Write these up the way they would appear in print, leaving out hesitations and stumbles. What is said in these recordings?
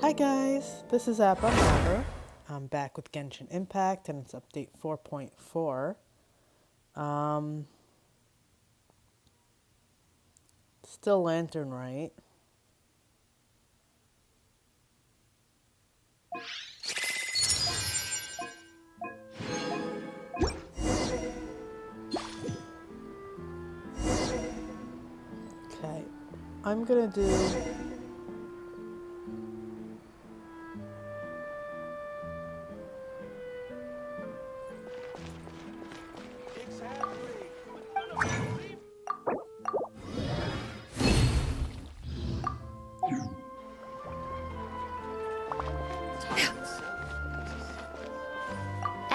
Hi guys, this is Appa Amber. I'm back with Genshin Impact and it's update 4.4. Still Lantern, right? Okay, I'm gonna do...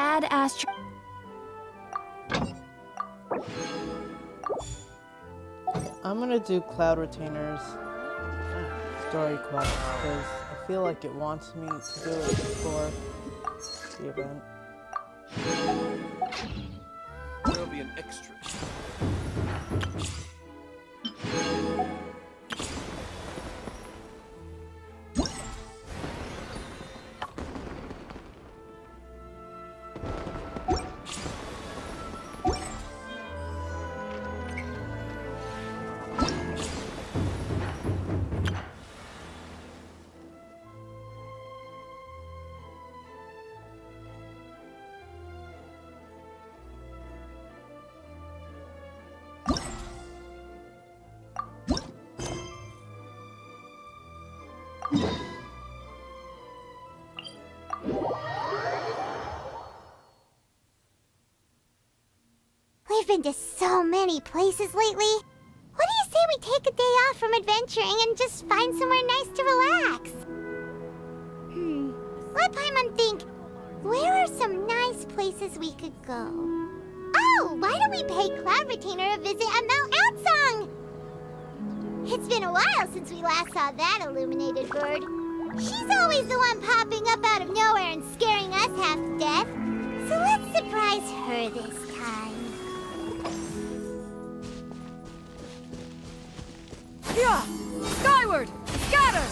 Add Astro. I'm gonna do Cloud Retainer's story quest because I feel like it wants me to do it before the event. There'll be an extra. We've been to so many places lately. What do you say we take a day off from adventuring and just find somewhere nice to relax? Let Paimon think. Where are some nice places we could go? Oh, why don't we pay Cloud Retainer a visit at Mount Outsong? It's been a while since we last saw that illuminated bird. She's always the one popping up out of nowhere and scaring us half to death. So let's surprise her this time. Yeah! Skyward! Scatter!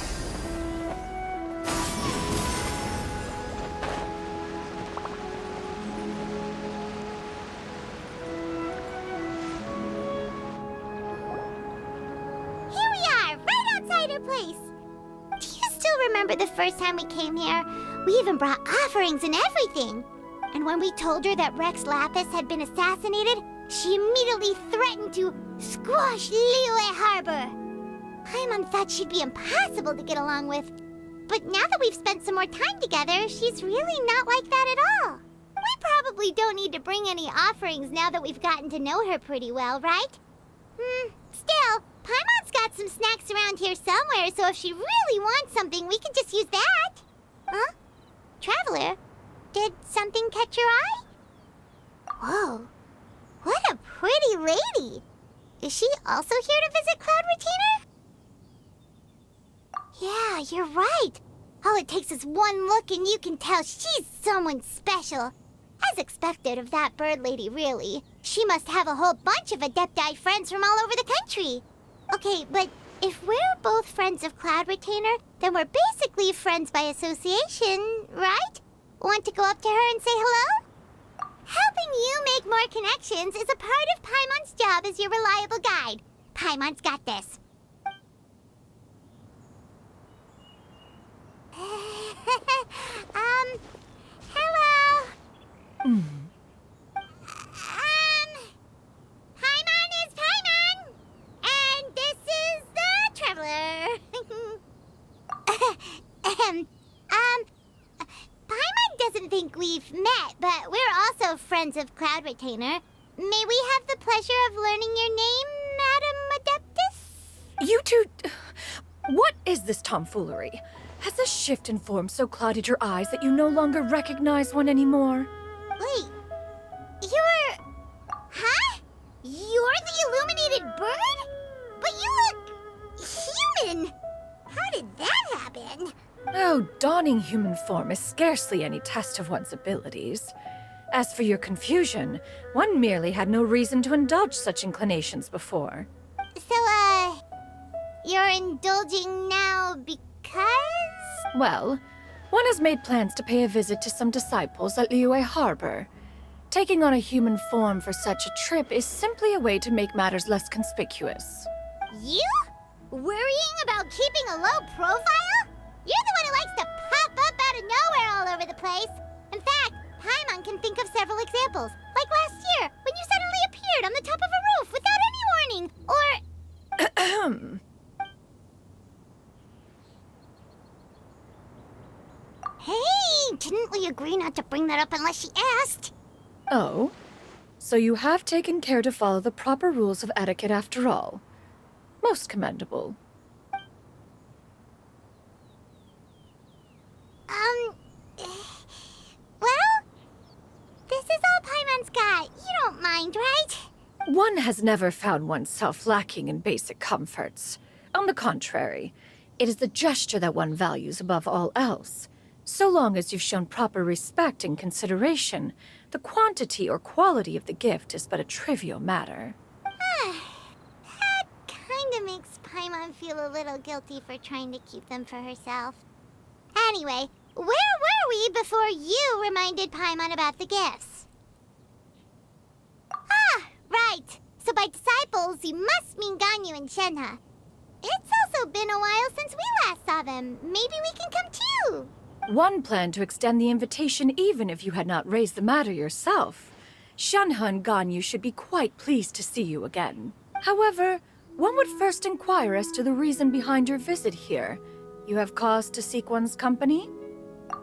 Here we are, right outside her place. Do you still remember the first time we came here? We even brought offerings and everything. And when we told her that Rex Lapis had been assassinated, she immediately threatened to squash Liyue Harbor. Paimon thought she'd be impossible to get along with. But now that we've spent some more time together, she's really not like that at all. We probably don't need to bring any offerings now that we've gotten to know her pretty well, right? Still, Paimon's got some snacks around here somewhere, so if she really wants something, we can just use that. Huh? Traveler, did something catch your eye? Whoa, what a pretty lady. Is she also here to visit Cloud Retainer? Yeah, you're right. All it takes is one look and you can tell she's someone special. As expected of that bird lady, really. She must have a whole bunch of Adepti friends from all over the country. Okay, but if we're both friends of Cloud Retainer, then we're basically friends by association, right? Want to go up to her and say hello? Helping you make more connections is a part of Paimon's job as your reliable guide. Paimon's got this. Hello. Paimon is Paimon, and this is the Traveler. Paimon doesn't think we've met, but we're also friends of Cloud Retainer. May we have the pleasure of learning your name, Madam Adeptus? You two... What is this tomfoolery? Has the shift in form so clouded your eyes that you no longer recognize one anymore? Wait, you're... Huh? You're the illuminated bird? But you look... human! How did that happen? Oh, donning human form is scarcely any test of one's abilities. As for your confusion, one merely had no reason to indulge such inclinations before. So, you're indulging now because... Well, one has made plans to pay a visit to some disciples at Liyue Harbor. Taking on a human form for such a trip is simply a way to make matters less conspicuous. You? Worrying about keeping a low profile? You're the one who likes to pop up out of nowhere all over the place. In fact, Paimon can think of several examples. Like last year, when you suddenly appeared on the top of a roof without any warning. Or... Hey, didn't we agree not to bring that up unless she asked? Oh? So you have taken care to follow the proper rules of etiquette after all. Most commendable. Well, this is all Paimon's got. You don't mind, right? One has never found oneself lacking in basic comforts. On the contrary, it is the gesture that one values above all else. So long as you've shown proper respect and consideration, the quantity or quality of the gift is but a trivial matter. That kinda makes Paimon feel a little guilty for trying to keep them for herself. Anyway, where were we before you reminded Paimon about the gifts? Ah, right. So by disciples, you must mean Ganyu and Shenhe. It's also been a while since we last saw them. Maybe we can come too. One planned to extend the invitation even if you had not raised the matter yourself. Shenhe and Ganyu should be quite pleased to see you again. However, one would first inquire as to the reason behind your visit here. You have cause to seek one's company?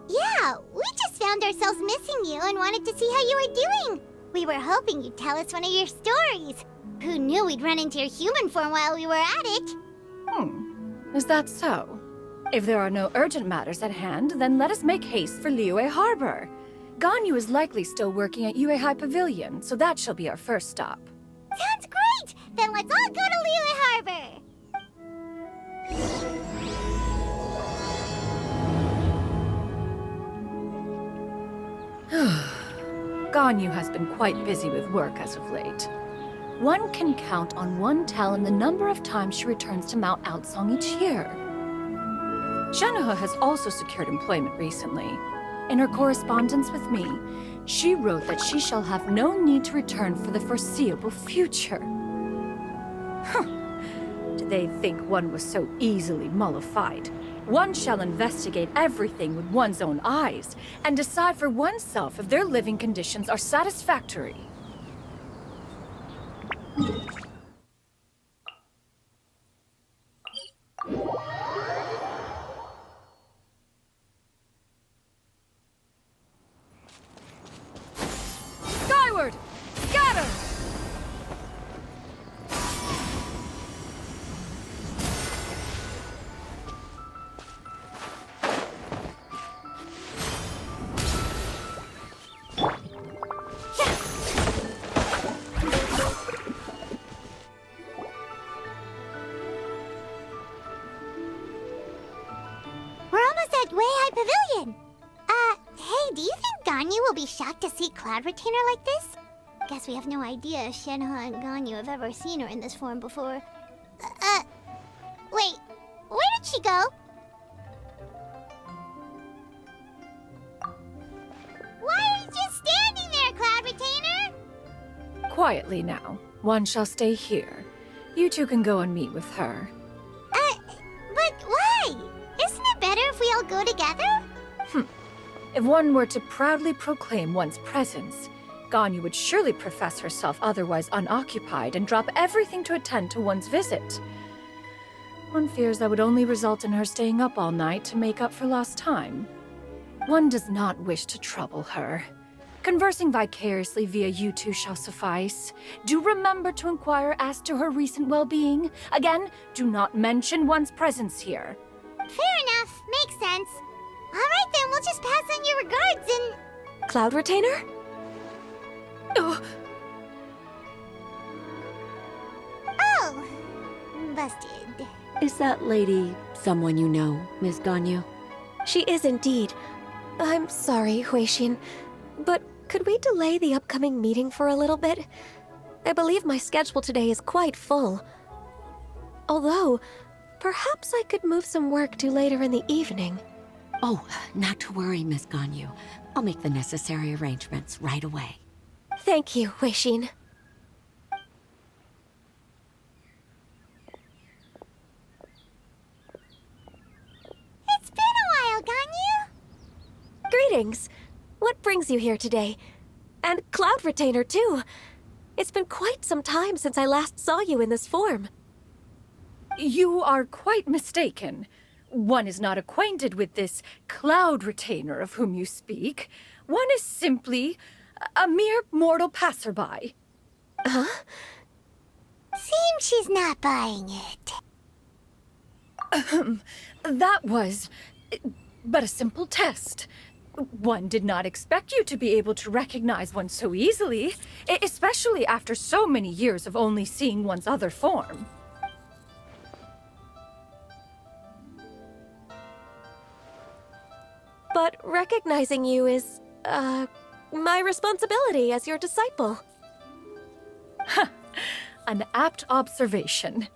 Yeah, we just found ourselves missing you and wanted to see how you were doing. We were hoping you'd tell us one of your stories. Who knew we'd run into your human form while we were at it? Is that so? If there are no urgent matters at hand, then let us make haste for Liyue Harbor. Ganyu is likely still working at Yuehai Pavilion, so that shall be our first stop. Sounds great! Then let's all go to Liyue Harbor! Ganyu has been quite busy with work as of late. One can count on one talon the number of times she returns to Mount Outsong each year. Shenhe has also secured employment recently. In her correspondence with me, she wrote that she shall have no need to return for the foreseeable future. Did they think one was so easily mollified? One shall investigate everything with one's own eyes and decide for oneself if their living conditions are satisfactory. Skyward! Scatter! We're almost at Weihai Pavilion. Hey, do you think Ganyu will be shocked to see Cloud Retainer like this? Guess we have no idea if Shenhe and Ganyu have ever seen her in this form before. Wait, where did she go? Why are you just standing there, Cloud Retainer? Quietly now. One shall stay here. You two can go and meet with her. But why? Isn't it better if we all go together? If one were to proudly proclaim one's presence, Ganyu would surely profess herself otherwise unoccupied and drop everything to attend to one's visit. One fears that would only result in her staying up all night to make up for lost time. One does not wish to trouble her. Conversing vicariously via you two shall suffice. Do remember to inquire as to her recent well-being. Again, do not mention one's presence here. Fair enough. Makes sense. All right, then. We'll just pass on your regards and... Cloud Retainer? Oh, Oh. Busted. Is that lady someone you know, Miss Ganyu? She is indeed. I'm sorry, Huixin, but could we delay the upcoming meeting for a little bit? I believe my schedule today is quite full. Although, perhaps I could move some work to later in the evening. Oh, not to worry, Miss Ganyu. I'll make the necessary arrangements right away. Thank you, Huixin. It's been a while, Ganyu. Greetings. What brings you here today? And Cloud Retainer, too. It's been quite some time since I last saw you in this form. You are quite mistaken. One is not acquainted with this Cloud Retainer of whom you speak. One is simply a mere mortal passerby. Seems she's not buying it. That was but a simple test. One did not expect you to be able to recognize one so easily, especially after so many years of only seeing one's other form. But recognizing you is, my responsibility as your disciple. An apt observation.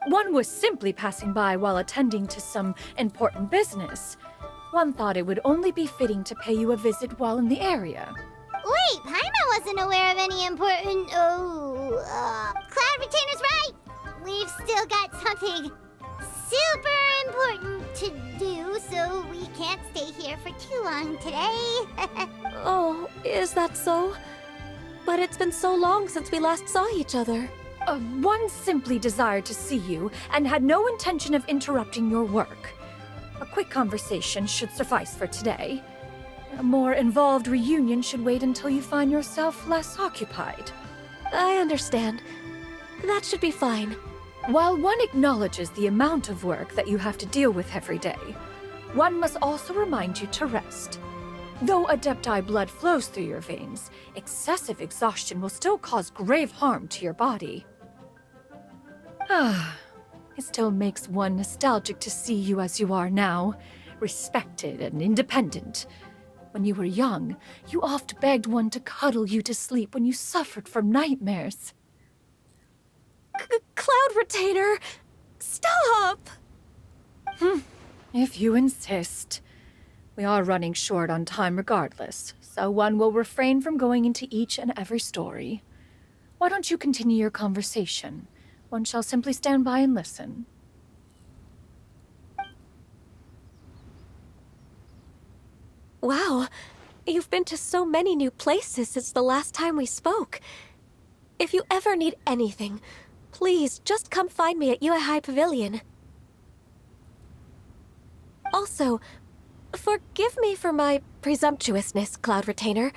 One was simply passing by while attending to some important business. One thought it would only be fitting to pay you a visit while in the area. Wait, Paimon wasn't aware of any important... Cloud Retainer's right! We've still got something super important to do, so we can't stay here for too long today. Oh, is that so? But it's been so long since we last saw each other. One simply desired to see you and had no intention of interrupting your work. A quick conversation should suffice for today. A more involved reunion should wait until you find yourself less occupied. I understand. That should be fine. While one acknowledges the amount of work that you have to deal with every day, one must also remind you to rest. Though Adepti blood flows through your veins, excessive exhaustion will still cause grave harm to your body. It still makes one nostalgic to see you as you are now, respected and independent. When you were young, you oft begged one to cuddle you to sleep when you suffered from nightmares. Cloud Retainer! Stop! If you insist. We are running short on time regardless, so one will refrain from going into each and every story. Why don't you continue your conversation? One shall simply stand by and listen. Wow, you've been to so many new places since the last time we spoke. If you ever need anything, please just come find me at Uehai Pavilion. Also, forgive me for my presumptuousness, Cloud Retainer,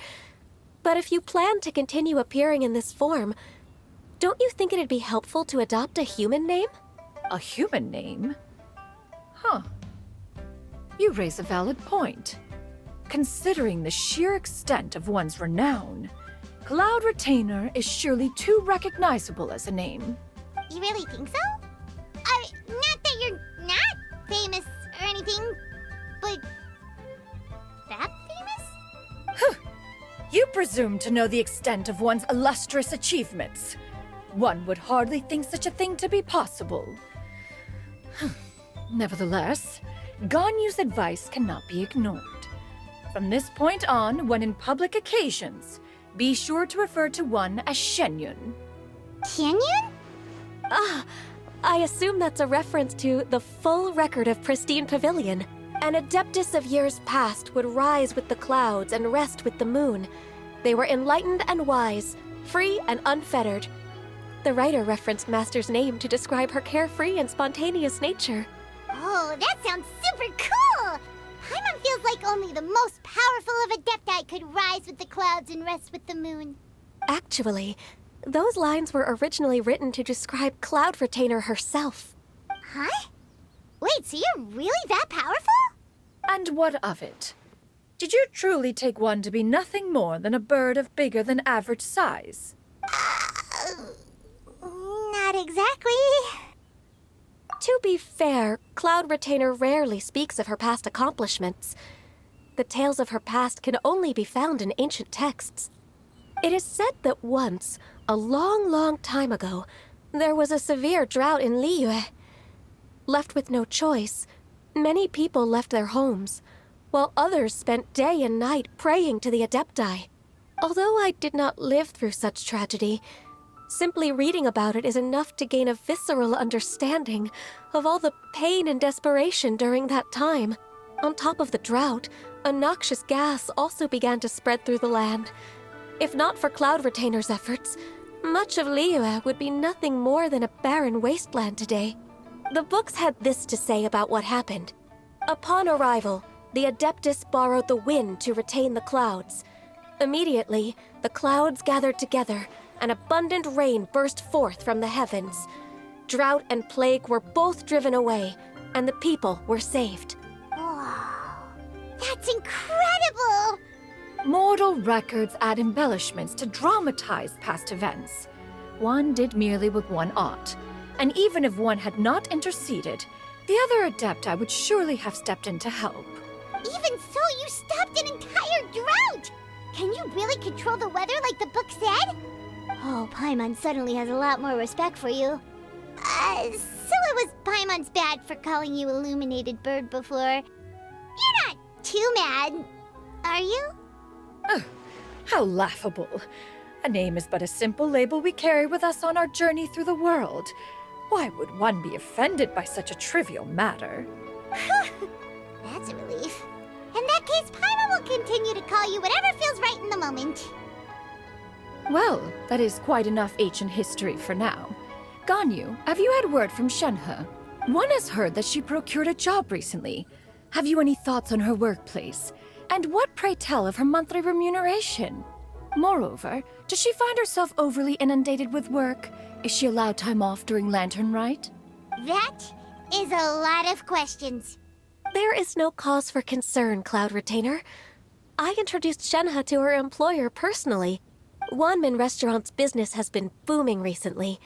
but if you plan to continue appearing in this form, don't you think it'd be helpful to adopt a human name? A human name? Huh. You raise a valid point. Considering the sheer extent of one's renown, Cloud Retainer is surely too recognizable as a name. You really think so? Not that you're not famous or anything, but that famous? You presume to know the extent of one's illustrious achievements. One would hardly think such a thing to be possible. Nevertheless, Ganyu's advice cannot be ignored. From this point on, when in public occasions, be sure to refer to one as Xianyun. Xianyun? I assume that's a reference to the full record of Pristine Pavilion. An adeptus of years past would rise with the clouds and rest with the moon. They were enlightened and wise, free and unfettered. The writer referenced Master's name to describe her carefree and spontaneous nature. Oh, that sounds super cool! Paimon feels like only the most powerful of Adepti could rise with the clouds and rest with the moon. Actually, those lines were originally written to describe Cloud Retainer herself. Huh? Wait, so you're really that powerful? And what of it? Did you truly take one to be nothing more than a bird of bigger than average size? Not exactly. To be fair, Cloud Retainer rarely speaks of her past accomplishments. The tales of her past can only be found in ancient texts. It is said that once, a long, long time ago, there was a severe drought in Liyue. Left with no choice, many people left their homes. while others spent day and night praying to the Adepti. Although I did not live through such tragedy, simply reading about it is enough to gain a visceral understanding of all the pain and desperation during that time. On top of the drought, a noxious gas also began to spread through the land. If not for Cloud Retainer's efforts, much of Liyue would be nothing more than a barren wasteland today. The books had this to say about what happened. Upon arrival, the Adeptus borrowed the wind to retain the clouds. Immediately, the clouds gathered together, and abundant rain burst forth from the heavens. Drought and plague were both driven away, and the people were saved. Wow, that's incredible! Mortal records add embellishments to dramatize past events. One did merely what one ought, and even if one had not interceded, the other Adepti would surely have stepped in to help. Even so, you stopped an entire drought! Can you really control the weather like the book said? Oh, Paimon suddenly has a lot more respect for you. So it was Paimon's bad for calling you Illuminated Bird before. You're not too mad, are you? Ugh, how laughable. A name is but a simple label we carry with us on our journey through the world. Why would one be offended by such a trivial matter? That's a relief. In that case, Paimon will continue to call you whatever feels right in the moment. Well, that is quite enough ancient history for now. Ganyu, have you had word from Shenhe? One has heard that she procured a job recently. Have you any thoughts on her workplace? And what, pray tell, of her monthly remuneration? Moreover, does she find herself overly inundated with work? Is she allowed time off during Lantern Rite? That is a lot of questions. There is no cause for concern, Cloud Retainer. I introduced Shenhe to her employer personally. Wanmin Restaurant's business has been booming recently.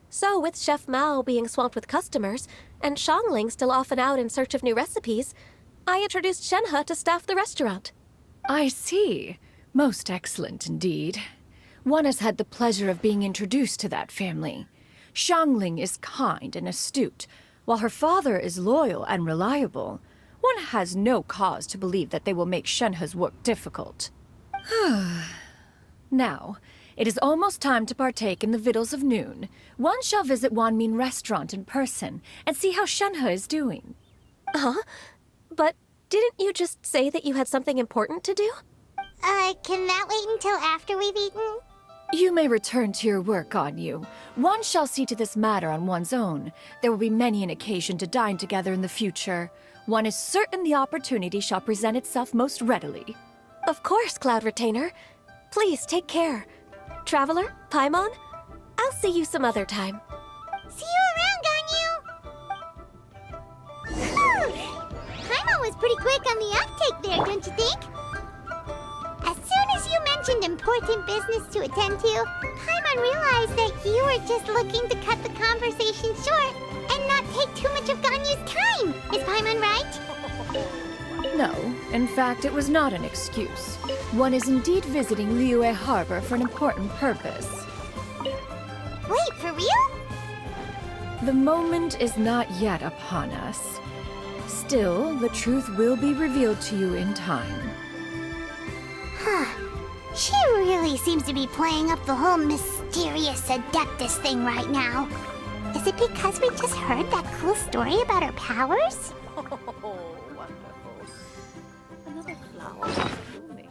So, with Chef Mao being swamped with customers, and Shangling still off and out in search of new recipes, I introduced Shenhe to staff the restaurant. I see. Most excellent indeed. One has had the pleasure of being introduced to that family. Shangling is kind and astute, while her father is loyal and reliable. One has no cause to believe that they will make Shenhe's work difficult. Now, it is almost time to partake in the victuals of noon. One shall visit Wanmin Restaurant in person and see how Shenhe is doing. Huh? But didn't you just say that you had something important to do? Can that wait until after we've eaten? You may return to your work, Ganyu. One shall see to this matter on one's own. There will be many an occasion to dine together in the future. One is certain the opportunity shall present itself most readily. Of course, Cloud Retainer. Please take care. Traveler, Paimon, I'll see you some other time. See you around, Ganyu! Paimon was pretty quick on the uptake there, don't you think? As soon as you mentioned important business to attend to, Paimon realized that you were just looking to cut the conversation short and not take too much of Ganyu's time. Is Paimon right? No, in fact, it was not an excuse. One is indeed visiting Liyue Harbor for an important purpose. Wait, for real? The moment is not yet upon us. Still, the truth will be revealed to you in time. She really seems to be playing up the whole mysterious Adeptus thing right now. Is it because we just heard that cool story about her powers? Oh, wonderful. Another flower is blooming.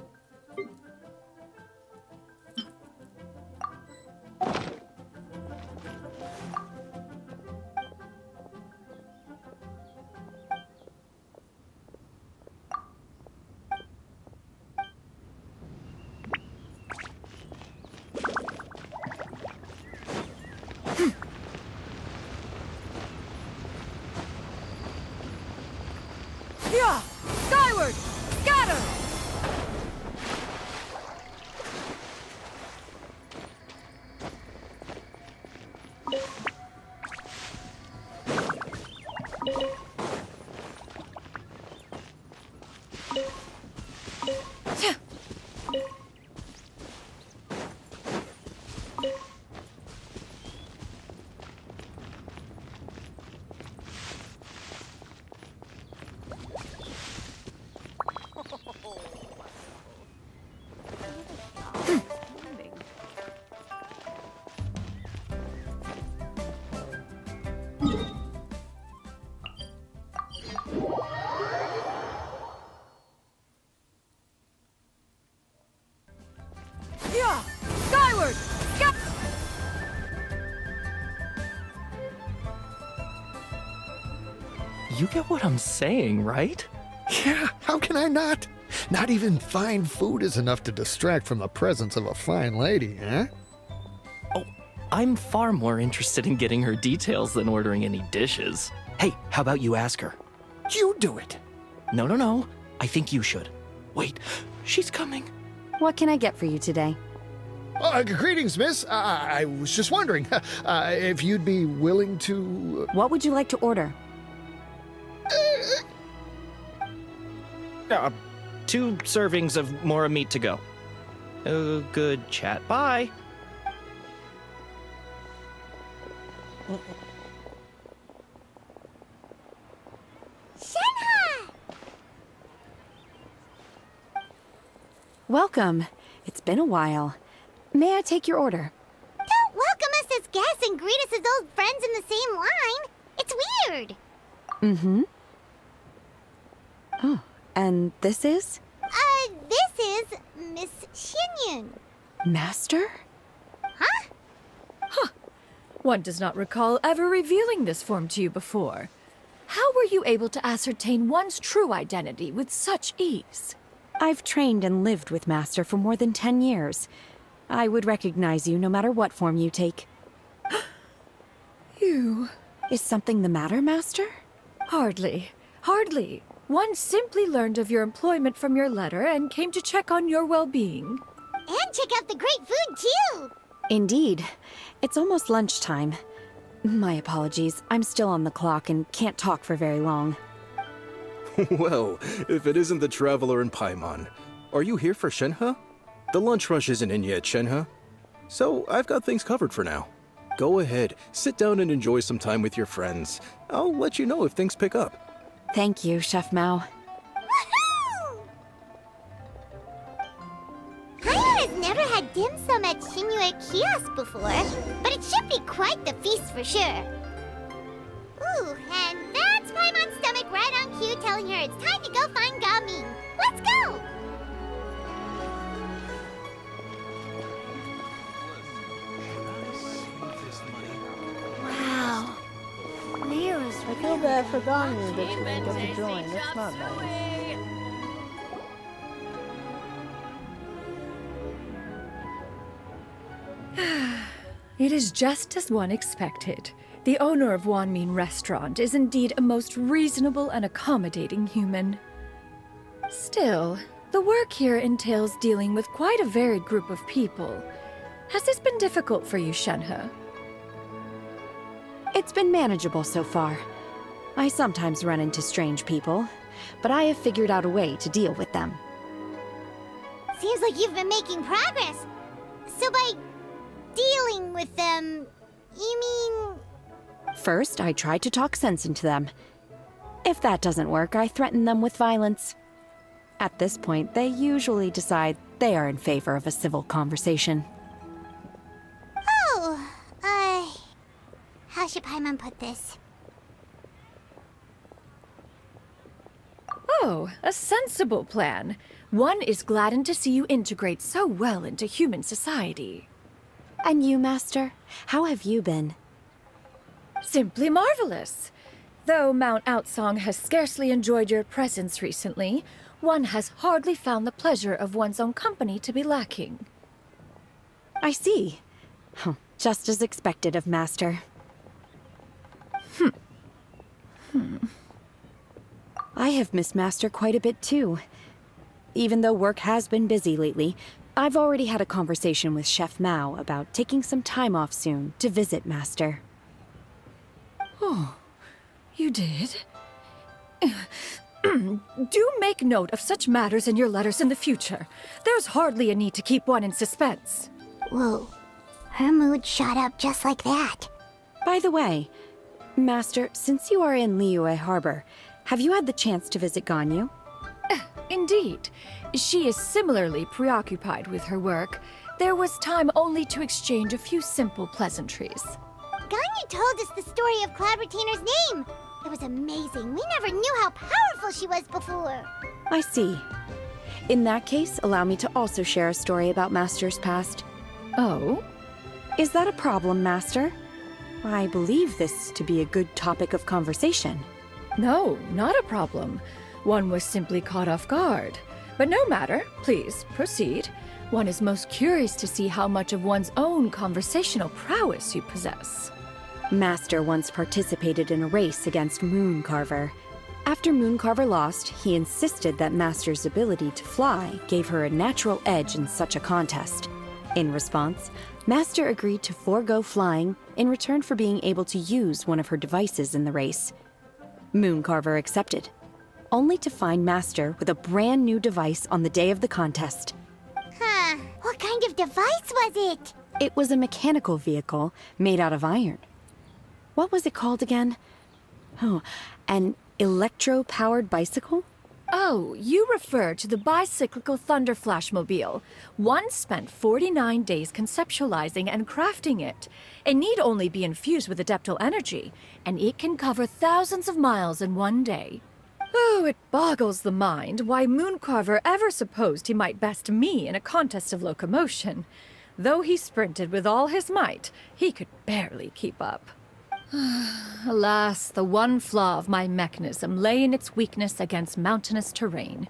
Yeah! Skyward! Scatter! You get what I'm saying, right? Yeah, how can I not? Not even fine food is enough to distract from the presence of a fine lady, eh? Oh, I'm far more interested in getting her details than ordering any dishes. Hey, how about you ask her? You do it. No. I think you should. Wait, she's coming. What can I get for you today? Greetings, miss. I was just wondering if you'd be willing to... What would you like to order? 2 servings of more meat to go. Good chat. Bye. Shenhe! Welcome. It's been a while. May I take your order? Don't welcome us as guests and greet us as old friends in the same line. It's weird. Mm-hmm. Oh, and this is? This is Miss Xianyun. Master? Huh? One does not recall ever revealing this form to you before. How were you able to ascertain one's true identity with such ease? I've trained and lived with Master for more than 10 years. I would recognize you no matter what form you take. You... Is something the matter, Master? Hardly. One simply learned of your employment from your letter and came to check on your well-being. And check out the great food, too. Indeed. It's almost lunchtime. My apologies. I'm still on the clock and can't talk for very long. Well, if it isn't the traveler in Paimon. Are you here for Shenhe? The lunch rush isn't in yet, Shenhe. So I've got things covered for now. Go ahead, sit down and enjoy some time with your friends. I'll let you know if things pick up. Thank you, Chef Mao. Woohoo! Haya has never had dim sum at Xianyun kiosk before, but it should be quite the feast for sure. Ooh, and that's Paimon's stomach right on cue telling her it's time to go find Gaming. Let's go! Wow. Leo's I feel bad for Ganyu that she didn't get to join. That's not nice. It is just as one expected. The owner of Wanmin Restaurant is indeed a most reasonable and accommodating human. Still, the work here entails dealing with quite a varied group of people. Has this been difficult for you, Shenhe? It's been manageable so far. I sometimes run into strange people, but I have figured out a way to deal with them. Seems like you've been making progress. So by dealing with them, you mean... First, I try to talk sense into them. If that doesn't work, I threaten them with violence. At this point, they usually decide they are in favor of a civil conversation. Oh, how should Paimon put this? Oh, a sensible plan. One is gladdened to see you integrate so well into human society. And you, Master? How have you been? Simply marvelous. Though Mount Outsong has scarcely enjoyed your presence recently, one has hardly found the pleasure of one's own company to be lacking. I see. Just as expected of Master. I have missed Master quite a bit too. Even though work has been busy lately, I've already had a conversation with Chef Mao about taking some time off soon to visit Master. Oh, you did? Do make note of such matters in your letters in the future. There's hardly a need to keep one in suspense. Whoa, her mood shot up just like that. By the way, Master, since you are in Liyue Harbor, have you had the chance to visit Ganyu? Indeed. She is similarly preoccupied with her work. There was time only to exchange a few simple pleasantries. Ganyu told us the story of Cloud Retainer's name. It was amazing. We never knew how powerful she was before. I see. In that case, allow me to also share a story about Master's past. Oh? Is that a problem, Master? I believe this to be a good topic of conversation. No, not a problem. One was simply caught off guard. But no matter, please, proceed. One is most curious to see how much of one's own conversational prowess you possess. Master once participated in a race against Mooncarver. After Mooncarver lost, he insisted that Master's ability to fly gave her a natural edge in such a contest. In response, Master agreed to forego flying in return for being able to use one of her devices in the race. Mooncarver accepted, only to find Master with a brand new device on the day of the contest. Huh. What kind of device was it? It was a mechanical vehicle made out of iron. What was it called again? Oh, an electro-powered bicycle? Oh, you refer to the bicyclical Thunderflashmobile. One spent 49 days conceptualizing and crafting it. It need only be infused with adeptal energy, and it can cover thousands of miles in one day. Oh, it boggles the mind why Mooncarver ever supposed he might best me in a contest of locomotion. Though he sprinted with all his might, he could barely keep up. Alas, the one flaw of my mechanism lay in its weakness against mountainous terrain.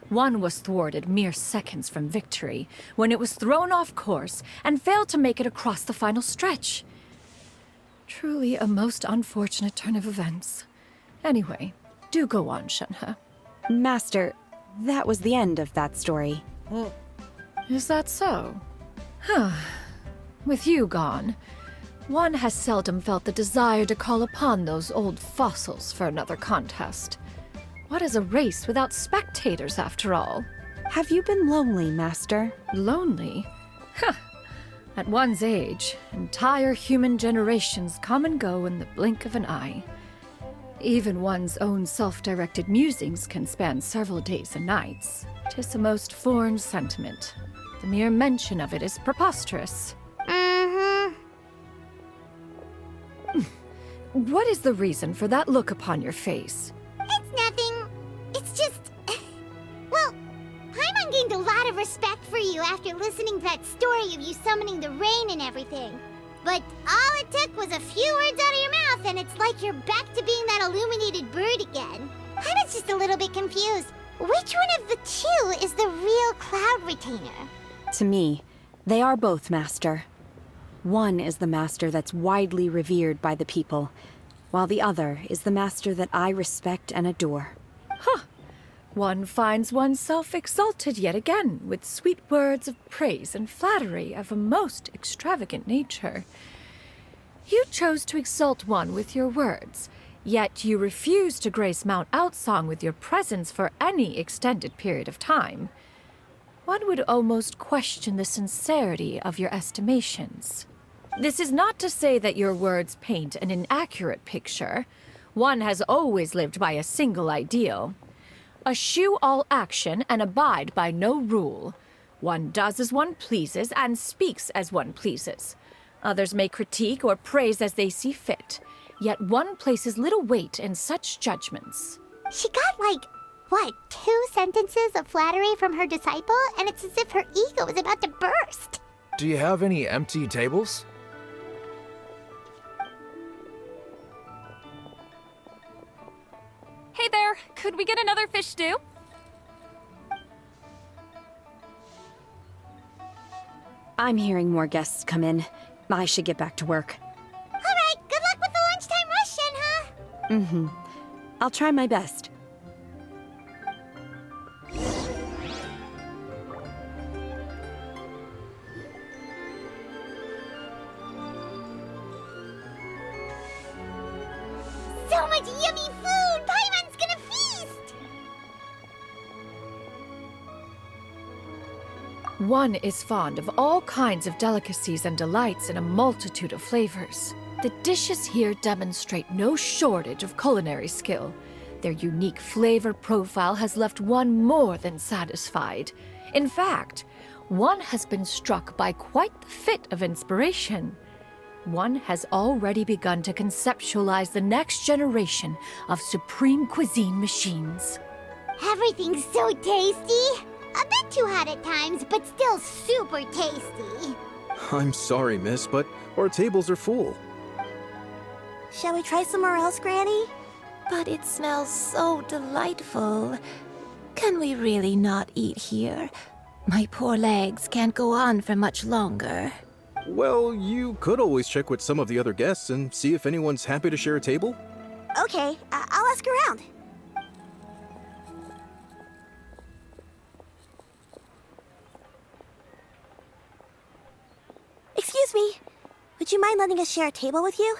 One was thwarted mere seconds from victory, when it was thrown off course and failed to make it across the final stretch. Truly a most unfortunate turn of events. Anyway, do go on, Shenhe. Master, that was the end of that story. Is that so? Huh. With you gone, one has seldom felt the desire to call upon those old fossils for another contest. What is a race without spectators, after all? Have you been lonely, Master? Lonely? Huh. At one's age, entire human generations come and go in the blink of an eye. Even one's own self-directed musings can span several days and nights. 'Tis a most foreign sentiment. The mere mention of it is preposterous. What is the reason for that look upon your face? It's nothing. It's just... Well, Paimon gained a lot of respect for you after listening to that story of you summoning the rain and everything. But all it took was a few words out of your mouth and it's like you're back to being that illuminated bird again. I was just a little bit confused. Which one of the two is the real Cloud Retainer? To me, they are both, Master. One is the master that's widely revered by the people, while the other is the master that I respect and adore. Huh. One finds oneself exalted yet again with sweet words of praise and flattery of a most extravagant nature. You chose to exalt one with your words, yet you refuse to grace Mount Outsong with your presence for any extended period of time. One would almost question the sincerity of your estimations. This is not to say that your words paint an inaccurate picture. One has always lived by a single ideal. Eschew all action and abide by no rule. One does as one pleases and speaks as one pleases. Others may critique or praise as they see fit, yet one places little weight in such judgments. She got what, 2 sentences of flattery from her disciple, and it's as if her ego is about to burst. Do you have any empty tables? Hey there, could we get another fish stew? I'm hearing more guests come in. I should get back to work. All right, good luck with the lunchtime rush, Shenhe. I'll try my best. So much yummy food! Paimon's gonna feast! One is fond of all kinds of delicacies and delights in a multitude of flavors. The dishes here demonstrate no shortage of culinary skill. Their unique flavor profile has left one more than satisfied. In fact, one has been struck by quite the fit of inspiration. One has already begun to conceptualize the next generation of supreme cuisine machines. Everything's so tasty! A bit too hot at times, but still super tasty. I'm sorry, miss, but our tables are full. Shall we try somewhere else, Granny? But it smells so delightful. Can we really not eat here? My poor legs can't go on for much longer. Well, you could always check with some of the other guests and see if anyone's happy to share a table. Okay, I'll ask around. Excuse me. Would you mind letting us share a table with you?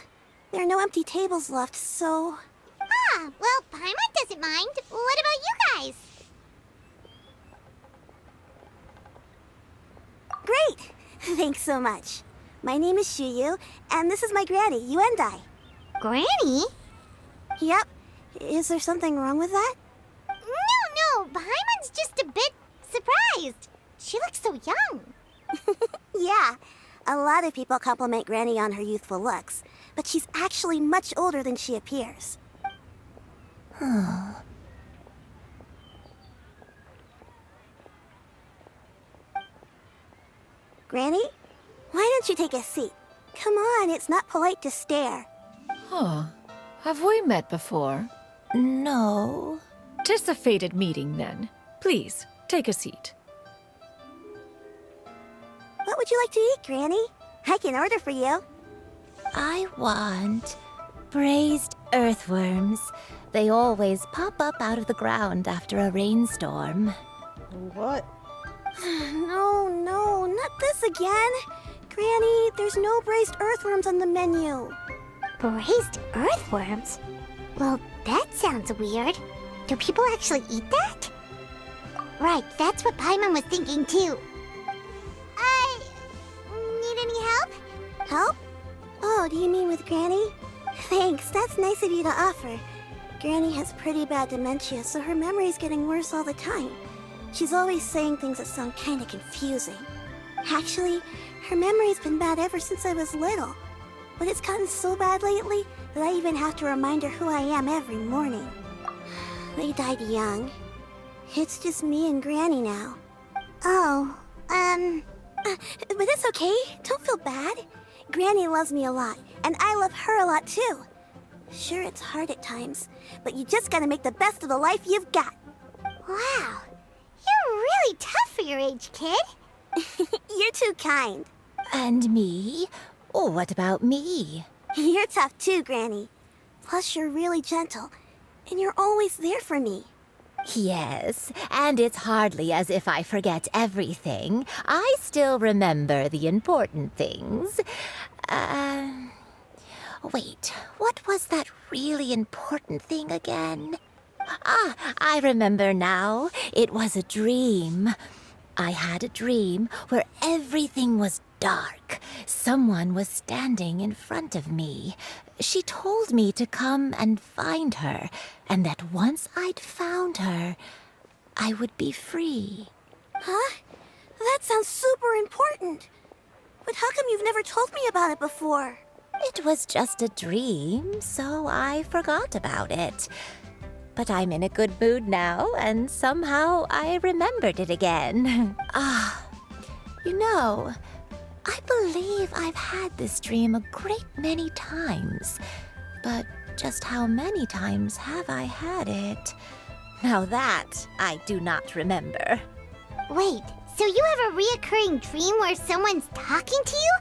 There are no empty tables left, so... Ah, well, Paimon doesn't mind. What about you guys? Great! Thanks so much. My name is Xianyun, and this is my granny, Yuendai. Granny? Yep. Is there something wrong with that? No, Paimon's just a bit surprised. She looks so young. Yeah. A lot of people compliment Granny on her youthful looks, but she's actually much older than she appears. Granny? Why don't you take a seat? Come on, it's not polite to stare. Huh. Have we met before? No. 'Tis a fated meeting, then. Please, take a seat. What would you like to eat, Granny? I can order for you. I want braised earthworms. They always pop up out of the ground after a rainstorm. What? No, not this again. Granny, there's no braised earthworms on the menu. Braised earthworms? Well, that sounds weird. Do people actually eat that? Right, that's what Paimon was thinking too. Need any help? Help? Oh, do you mean with Granny? Thanks, that's nice of you to offer. Granny has pretty bad dementia, so her memory's getting worse all the time. She's always saying things that sound kinda confusing. Actually, her memory's been bad ever since I was little. But it's gotten so bad lately that I even have to remind her who I am every morning. They died young. It's just me and Granny now. Oh, But it's okay. Don't feel bad. Granny loves me a lot, and I love her a lot too. Sure, it's hard at times, but you just gotta make the best of the life you've got. wow. You're really tough for your age, kid. You're too kind. And me? Oh, what about me? You're tough too, Granny. Plus, you're really gentle, and you're always there for me. Yes, and it's hardly as if I forget everything. I still remember the important things. Wait, what was that really important thing again? Ah, I remember now. It was a dream. I had a dream where everything was dark. Someone was standing in front of me. She told me to come and find her, and that once I'd found her, I would be free. Huh? That sounds super important. But how come you've never told me about it before? It was just a dream, so I forgot about it. But I'm in a good mood now, and somehow I remembered it again. You know, I believe I've had this dream a great many times. But just how many times have I had it? Now that I do not remember. Wait, so you have a reoccurring dream where someone's talking to you?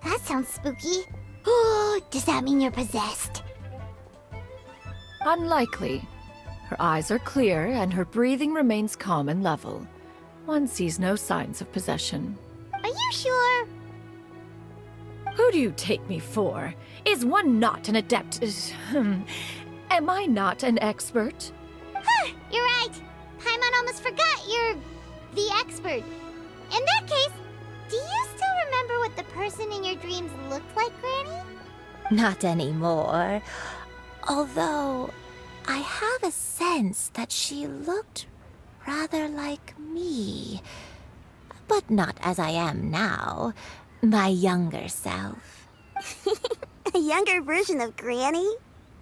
That sounds spooky. Oh, does that mean you're possessed? Unlikely. Her eyes are clear and her breathing remains calm and level. One sees no signs of possession. Are you sure? Who do you take me for? Is one not an adept? Am I not an expert? Huh, you're right. Paimon almost forgot you're the expert. In that case, do you still remember what the person in your dreams looked like, Granny? Not anymore. Although, I have a sense that she looked rather like me. But not as I am now. My younger self. A younger version of Granny?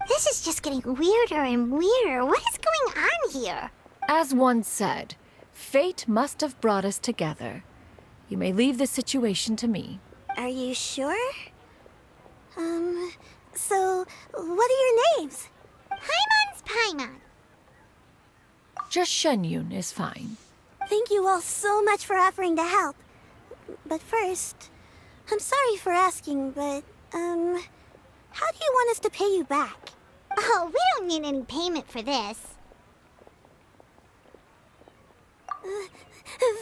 This is just getting weirder and weirder. What is going on here? As one said, fate must have brought us together. You may leave the situation to me. Are you sure? So, what are your names? Paimon's Paimon. Just Xianyun is fine. Thank you all so much for offering to help. But first, I'm sorry for asking, but, how do you want us to pay you back? Oh, we don't need any payment for this.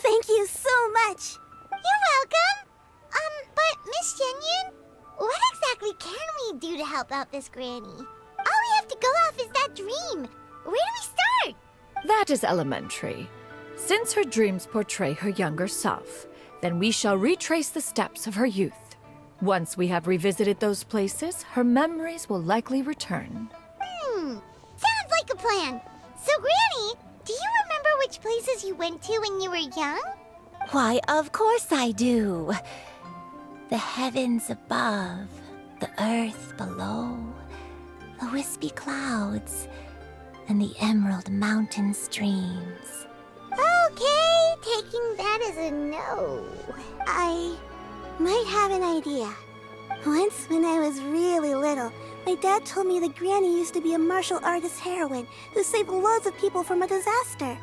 Thank you so much. You're welcome. But Miss Xianyun, what exactly can we do to help out this granny? All we have to go off is that dream. Where do we start? That is elementary. Since her dreams portray her younger self, then we shall retrace the steps of her youth. Once we have revisited those places, her memories will likely return. Sounds like a plan. So, Granny, do you remember which places you went to when you were young? Why, of course I do. The heavens above, the earth below, the wispy clouds, and the emerald mountain streams. Okay, taking that as a no. I might have an idea. Once, when I was really little, my dad told me that Granny used to be a martial artist heroine who saved loads of people from a disaster.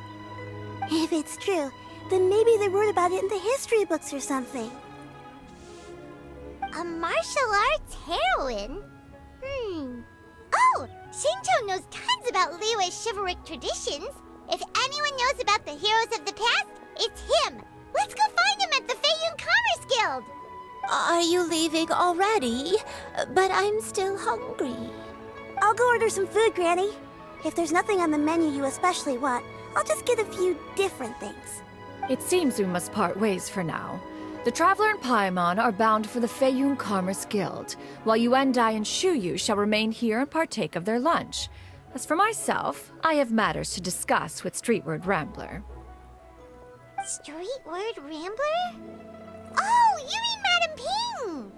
If it's true, then maybe they wrote about it in the history books or something. A martial arts heroine? Oh, Shinto knows tons about Liyue's chivalric traditions. If anyone knows about the heroes of the past, it's him. Let's go find him at the Xianyun Commerce Guild. Are you leaving already? But I'm still hungry. I'll go order some food, Granny. If there's nothing on the menu you especially want, I'll just get a few different things. It seems we must part ways for now. The Traveler and Paimon are bound for the Xianyun Commerce Guild, while Yuendai and Shuyu shall remain here and partake of their lunch. As for myself, I have matters to discuss with Streetward Rambler. Streetward Rambler? Oh, you mean Madam Ping!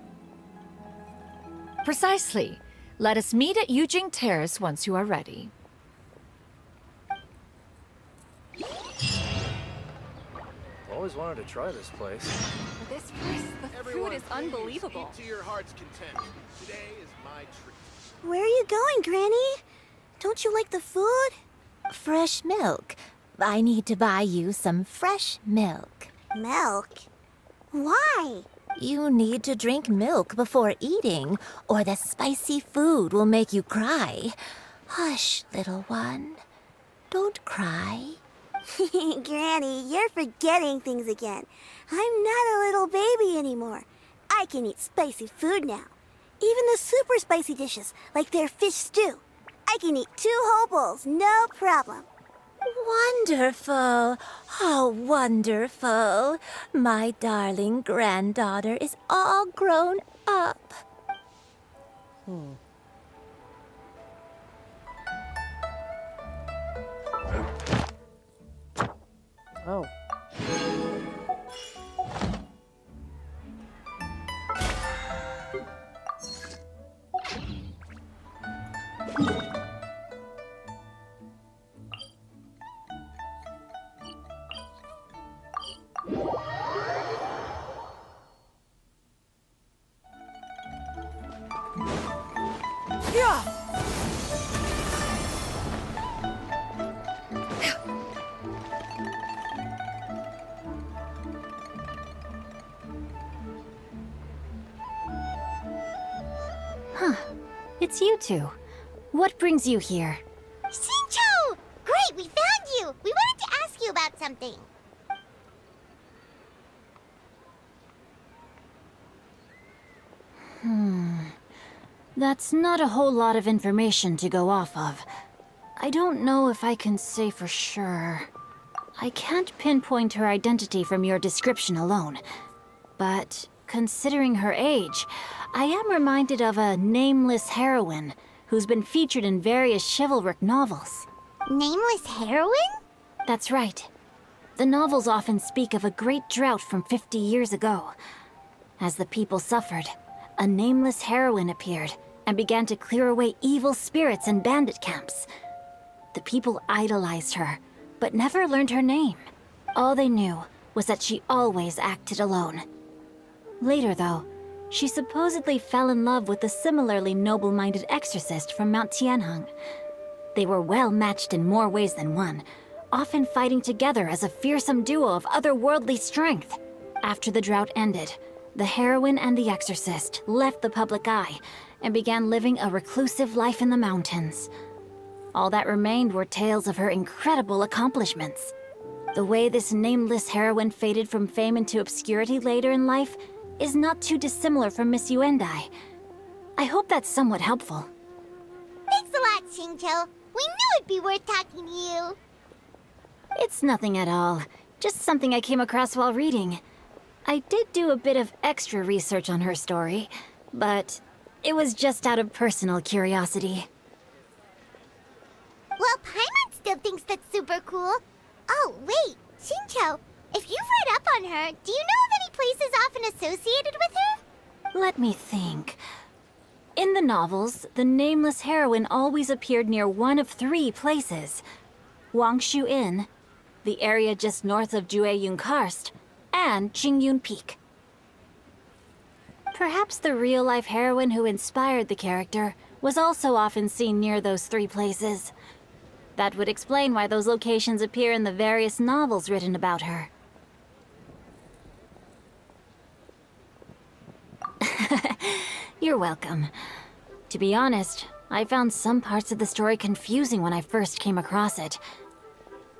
Precisely. Let us meet at Yujing Terrace once you are ready. Always wanted to try this place. This place, the food is unbelievable. Eat to your heart's content. Today is my treat. Where are you going, Granny? Don't you like the food? Fresh milk. I need to buy you some fresh milk. Milk? Why? You need to drink milk before eating, or the spicy food will make you cry. Hush, little one. Don't cry. Granny, you're forgetting things again. I'm not a little baby anymore. I can eat spicy food now. Even the super spicy dishes, like their fish stew. I can eat 2 whole bowls, no problem. Wonderful. Oh, wonderful. My darling granddaughter is all grown up. Oh. It's you two. What brings you here? Shincho! Great, we found you! We wanted to ask you about something. That's not a whole lot of information to go off of. I don't know if I can say for sure. I can't pinpoint her identity from your description alone. But considering her age, I am reminded of a nameless heroine who's been featured in various chivalric novels. Nameless heroine? That's right. The novels often speak of a great drought from 50 years ago. As the people suffered, a nameless heroine appeared and began to clear away evil spirits in bandit camps. The people idolized her, but never learned her name. All they knew was that she always acted alone. Later, though, she supposedly fell in love with a similarly noble-minded exorcist from Mount Tianheng. They were well matched in more ways than one, often fighting together as a fearsome duo of otherworldly strength. After the drought ended, the heroine and the exorcist left the public eye and began living a reclusive life in the mountains. All that remained were tales of her incredible accomplishments. The way this nameless heroine faded from fame into obscurity later in life is not too dissimilar from Miss Yuendai. I hope that's somewhat helpful. Thanks a lot, Xingqiu. We knew it'd be worth talking to you. It's nothing at all. Just something I came across while reading. I did do a bit of extra research on her story, but it was just out of personal curiosity. Well, Paimon still thinks that's super cool. Oh, wait, Xingqiu, if you've read up on her, do you know of any places often associated with her? Let me think. In the novels, the nameless heroine always appeared near one of 3 places. Wangshu Inn, the area just north of Jueyun Karst, and Xianyun Peak. Perhaps the real-life heroine who inspired the character was also often seen near those 3 places. That would explain why those locations appear in the various novels written about her. You're welcome. To be honest, I found some parts of the story confusing when I first came across it.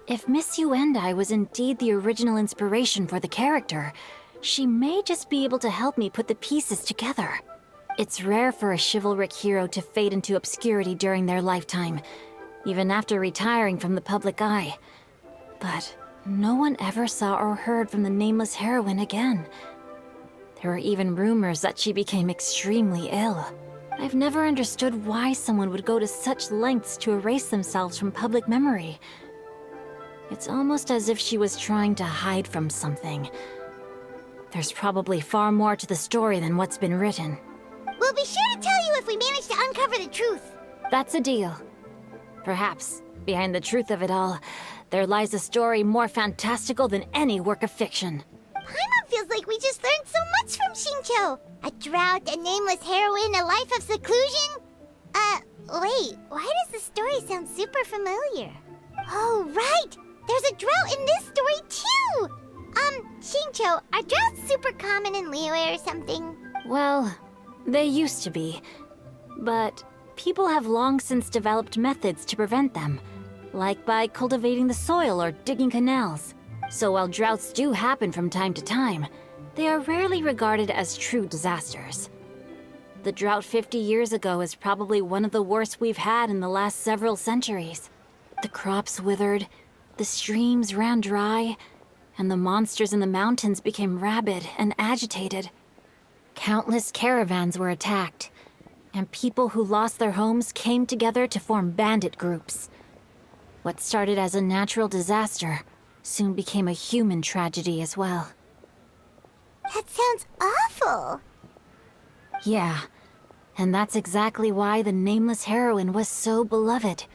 If Miss Yuendai was indeed the original inspiration for the character, she may just be able to help me put the pieces together. It's rare for a chivalric hero to fade into obscurity during their lifetime, even after retiring from the public eye. But no one ever saw or heard from the nameless heroine again. There were even rumors that she became extremely ill. I've never understood why someone would go to such lengths to erase themselves from public memory. It's almost as if she was trying to hide from something. There's probably far more to the story than what's been written. We'll be sure to tell you if we manage to uncover the truth. That's a deal. Perhaps, behind the truth of it all, there lies a story more fantastical than any work of fiction. Paimon feels like we just learned so much from Xingqiu. A drought, a nameless heroine, a life of seclusion. Wait, why does the story sound super familiar? Oh, right! There's a drought in this story, too! Xingqiu, are droughts super common in Liyue or something? Well, they used to be. But people have long since developed methods to prevent them, like by cultivating the soil or digging canals. So while droughts do happen from time to time, they are rarely regarded as true disasters. The drought 50 years ago is probably one of the worst we've had in the last several centuries. The crops withered, the streams ran dry, and the monsters in the mountains became rabid and agitated. Countless caravans were attacked, and people who lost their homes came together to form bandit groups. What started as a natural disaster soon became a human tragedy as well. That sounds awful. Yeah, and that's exactly why the nameless heroine was so beloved.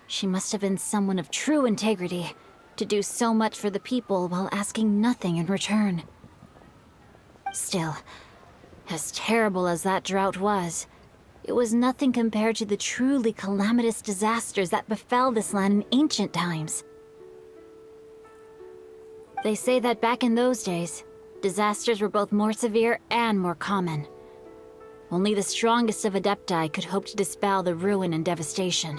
She must have been someone of true integrity, to do so much for the people while asking nothing in return. Still, as terrible as that drought was, it was nothing compared to the truly calamitous disasters that befell this land in ancient times. They say that back in those days, disasters were both more severe and more common. Only the strongest of Adepti could hope to dispel the ruin and devastation.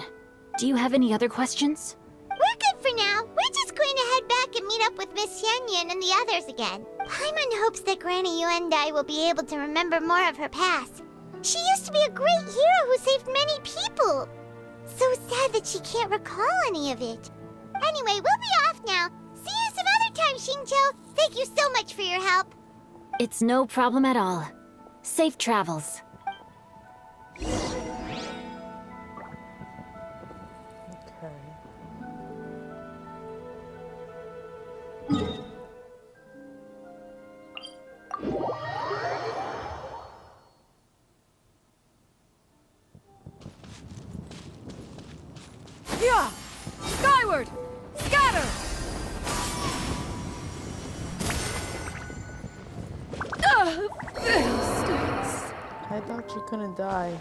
Do you have any other questions? We're good for now. We're just going to head back and meet up with Miss Xianyun and the others again. Paimon hopes that Granny Yuendai will be able to remember more of her past. She used to be a great hero who saved many people. So sad that she can't recall any of it. Anyway, we'll be off now. See you some other time, Xingqiu. Thank you so much for your help. It's no problem at all. Safe travels. Yeah! Skyward! Scatter! I thought you couldn't die.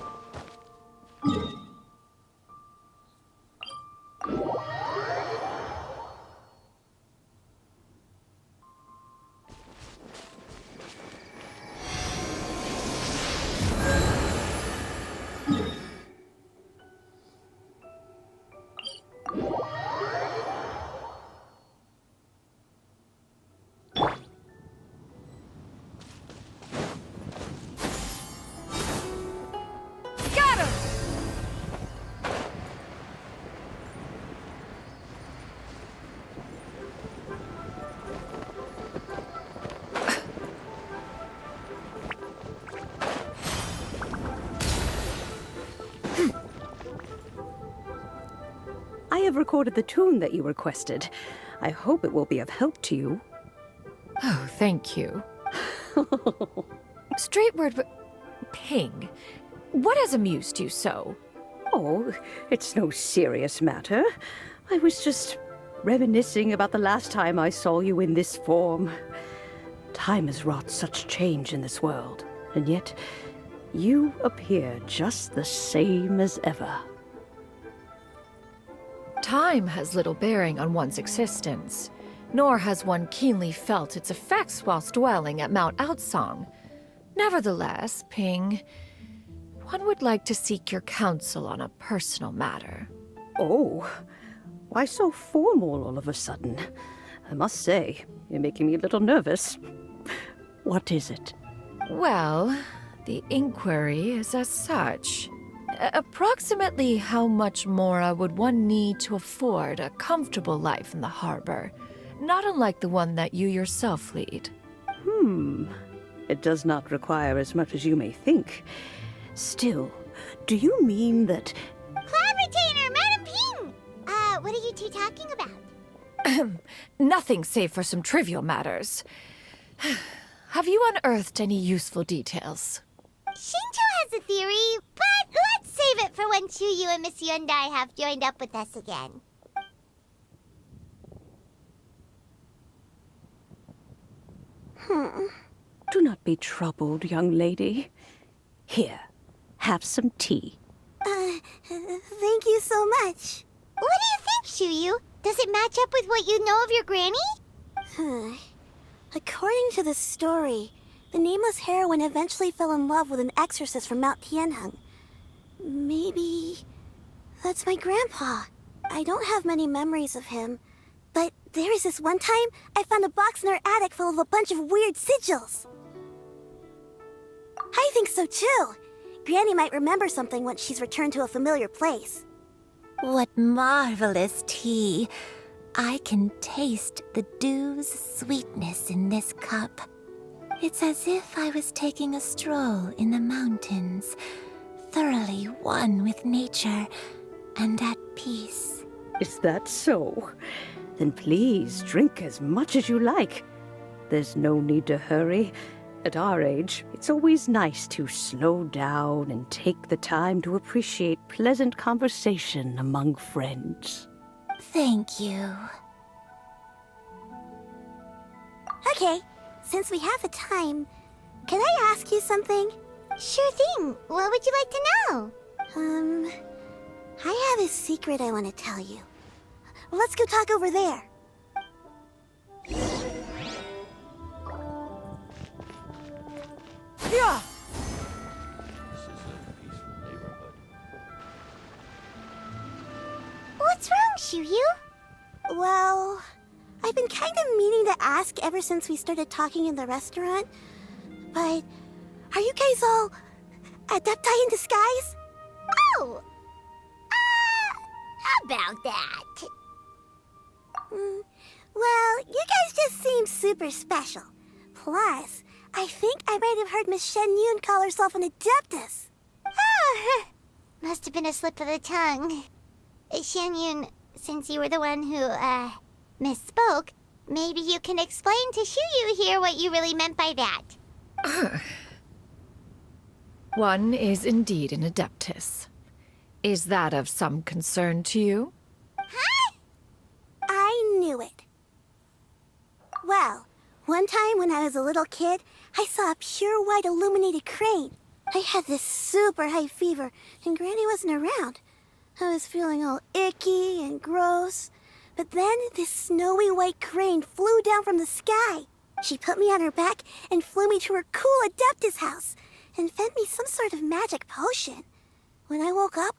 have recorded the tune that you requested. I hope it will be of help to you. Oh, thank you. Straight word, but Ping, what has amused you so? Oh, it's no serious matter. I was just reminiscing about the last time I saw you in this form. Time has wrought such change in this world, and yet you appear just the same as ever. Time has little bearing on one's existence, nor has one keenly felt its effects whilst dwelling at Mount Outsong. Nevertheless, Ping, one would like to seek your counsel on a personal matter. Oh, why so formal all of a sudden? I must say, you're making me a little nervous. What is it? Well, the inquiry is as such. Approximately how much more would one need to afford a comfortable life in the harbor, not unlike the one that you yourself lead? It does not require as much as you may think. Still, do you mean that... Cloud Retainer, Madam Ping! What are you two talking about? Nothing save for some trivial matters. Have you unearthed any useful details? Shinto has a theory, but let's save it for when Chuyu and Miss Yundai have joined up with us again. Do not be troubled, young lady. Here, have some tea. Thank you so much. What do you think, Chuyu? Does it match up with what you know of your granny? According to the story, the nameless heroine eventually fell in love with an exorcist from Mount Tianheng. Maybe that's my grandpa. I don't have many memories of him, but there was this one time I found a box in our attic full of a bunch of weird sigils. I think so too. Granny might remember something once she's returned to a familiar place. What marvelous tea. I can taste the dew's sweetness in this cup. It's as if I was taking a stroll in the mountains, thoroughly one with nature and at peace. Is that so? Then please drink as much as you like. There's no need to hurry. At our age, it's always nice to slow down and take the time to appreciate pleasant conversation among friends. Thank you. Okay, since we have the time, can I ask you something? Sure thing. What would you like to know? I have a secret I want to tell you. Let's go talk over there. Yeah. What's wrong, Chuyu? Well, I've been kind of meaning to ask ever since we started talking in the restaurant, but are you guys all adepti in disguise? Oh! About that. Well, you guys just seem super special. Plus, I think I might have heard Miss Xianyun call herself an adeptus. Oh, must have been a slip of the tongue. Xianyun, since you were the one who, misspoke, maybe you can explain to Chuyu here what you really meant by that. One is indeed an adeptus. Is that of some concern to you? Huh? I knew it. Well, one time when I was a little kid, I saw a pure white illuminated crane. I had this super high fever, and Granny wasn't around. I was feeling all icky and gross. But then this snowy white crane flew down from the sky. She put me on her back and flew me to her cool adeptus house and fed me some sort of magic potion. When I woke up,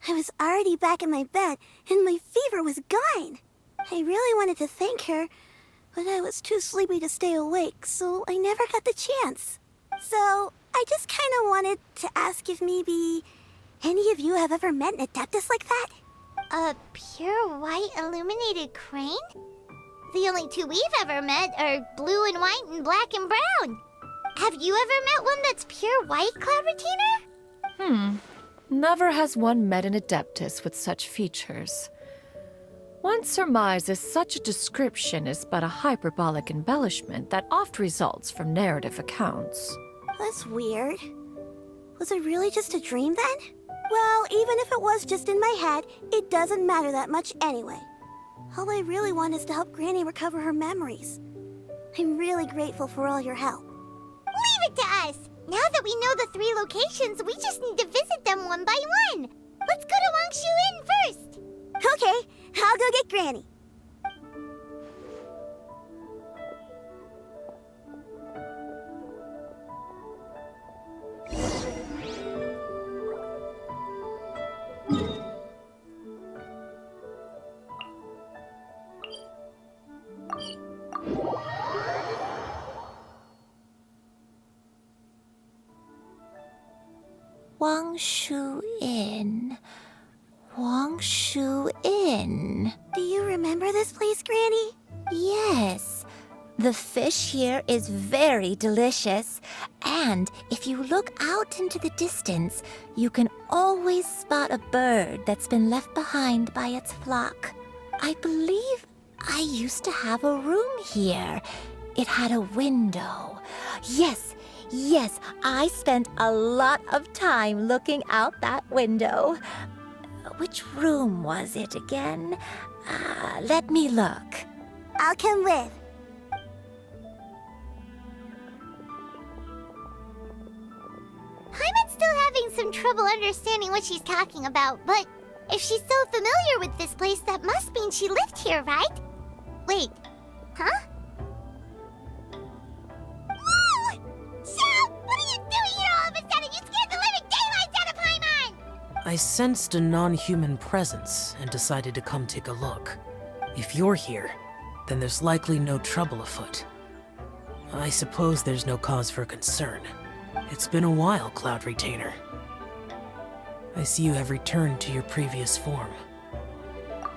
I was already back in my bed and my fever was gone. I really wanted to thank her, but I was too sleepy to stay awake, so I never got the chance. So I just kind of wanted to ask if maybe any of you have ever met an adeptus like that? A pure white illuminated crane? The only two we've ever met are blue and white and black and brown. Have you ever met one that's pure white, Cloud Retainer? Never has one met an adeptus with such features. One surmises such a description is but a hyperbolic embellishment that oft results from narrative accounts. That's weird. Was it really just a dream then? Well, even if it was just in my head, it doesn't matter that much anyway. All I really want is to help Granny recover her memories. I'm really grateful for all your help. Leave it to us! Now that we know the 3 locations, we just need to visit them one by one. Let's go to Wangshu Inn first. Okay, I'll go get Granny. Wangshu Inn. Wangshu Inn. Do you remember this place, Granny? Yes. The fish here is very delicious. And if you look out into the distance, you can always spot a bird that's been left behind by its flock. I believe I used to have a room here. It had a window. Yes, I spent a lot of time looking out that window. Which room was it again? Let me look. I'll come with. Paimon's still having some trouble understanding what she's talking about, but if she's so familiar with this place, that must mean she lived here, right? Wait, huh? I sensed a non-human presence and decided to come take a look. If you're here, then there's likely no trouble afoot. I suppose there's no cause for concern. It's been a while, Cloud Retainer. I see you have returned to your previous form.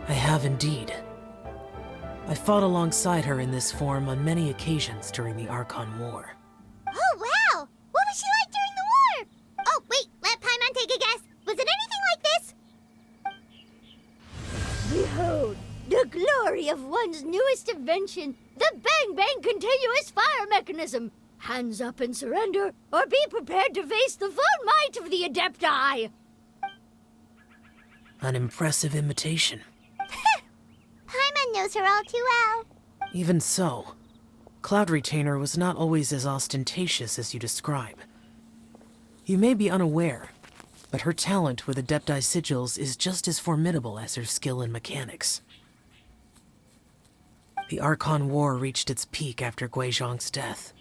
I have indeed. I fought alongside her in this form on many occasions during the Archon War. Oh, wow! What was she like during the war? Oh, wait, let Paimon take a guess. Was it anything like this? Behold, the glory of one's newest invention, the Bang Bang continuous fire mechanism. Hands up and surrender, or be prepared to face the full might of the Adepti. An impressive imitation. Paimon knows her all too well. Even so, Cloud Retainer was not always as ostentatious as you describe. You may be unaware, but her talent with Adepti sigils is just as formidable as her skill in mechanics. The Archon War reached its peak after Guizhong's death.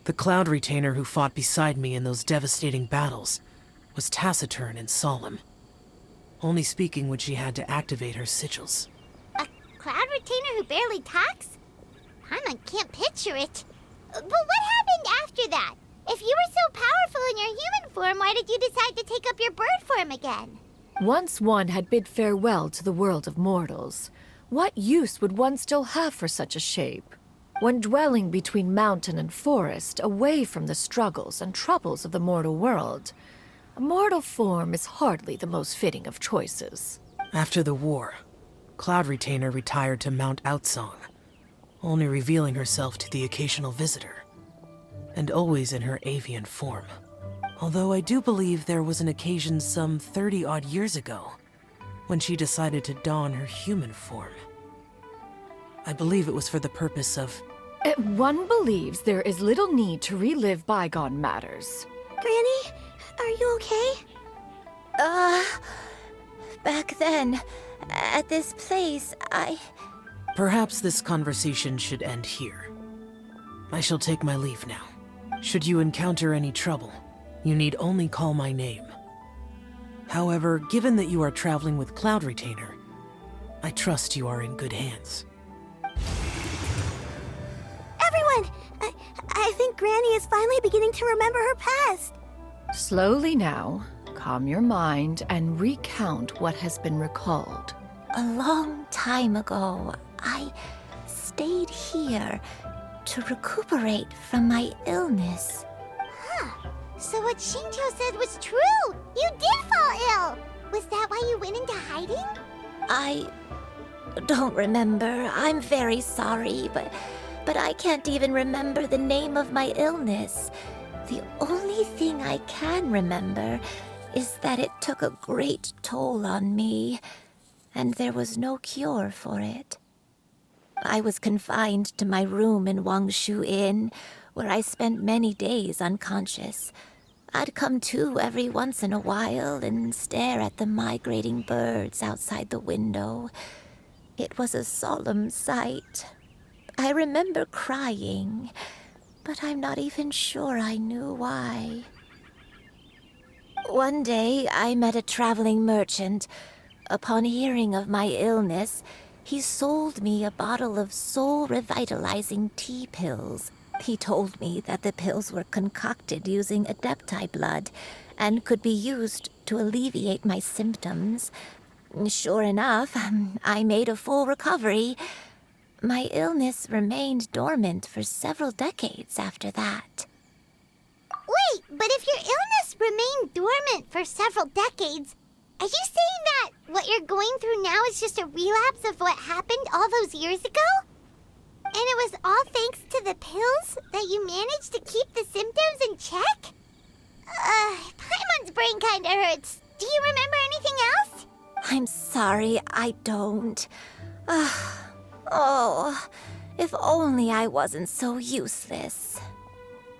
The Cloud Retainer who fought beside me in those devastating battles was taciturn and solemn, only speaking when she had to activate her sigils. A Cloud Retainer who barely talks? Paimon can't picture it. But what happened after that? If you were so powerful in your human form, why did you decide to take up your bird form again? Once one had bid farewell to the world of mortals, what use would one still have for such a shape? When dwelling between mountain and forest, away from the struggles and troubles of the mortal world, a mortal form is hardly the most fitting of choices. After the war, Cloud Retainer retired to Mount Outsong, only revealing herself to the occasional visitor, and always in her avian form. Although I do believe there was an occasion some 30-odd years ago when she decided to don her human form. I believe it was for the purpose of... One believes there is little need to relive bygone matters. Granny, are you okay? Back then, at this place, Perhaps this conversation should end here. I shall take my leave now. Should you encounter any trouble, you need only call my name. However, given that you are traveling with Cloud Retainer, I trust you are in good hands. Everyone! I think Granny is finally beginning to remember her past. Slowly now, calm your mind and recount what has been recalled. A long time ago, I stayed here to recuperate from my illness. Huh. So what Shinto said was true! You did fall ill! Was that why you went into hiding? I don't remember. I'm very sorry, but I can't even remember the name of my illness. The only thing I can remember is that it took a great toll on me, and there was no cure for it. I was confined to my room in Wangshu Inn, where I spent many days unconscious. I'd come to every once in a while and stare at the migrating birds outside the window. It was a solemn sight. I remember crying, but I'm not even sure I knew why. One day, I met a traveling merchant. Upon hearing of my illness, he sold me a bottle of soul-revitalizing tea pills. He told me that the pills were concocted using Adepti blood and could be used to alleviate my symptoms. Sure enough, I made a full recovery. My illness remained dormant for several decades after that. Wait, but if your illness remained dormant for several decades, are you saying that what you're going through now is just a relapse of what happened all those years ago? And it was all thanks to the pills that you managed to keep the symptoms in check? Paimon's brain kinda hurts. Do you remember anything else? I'm sorry, I don't. Oh, if only I wasn't so useless.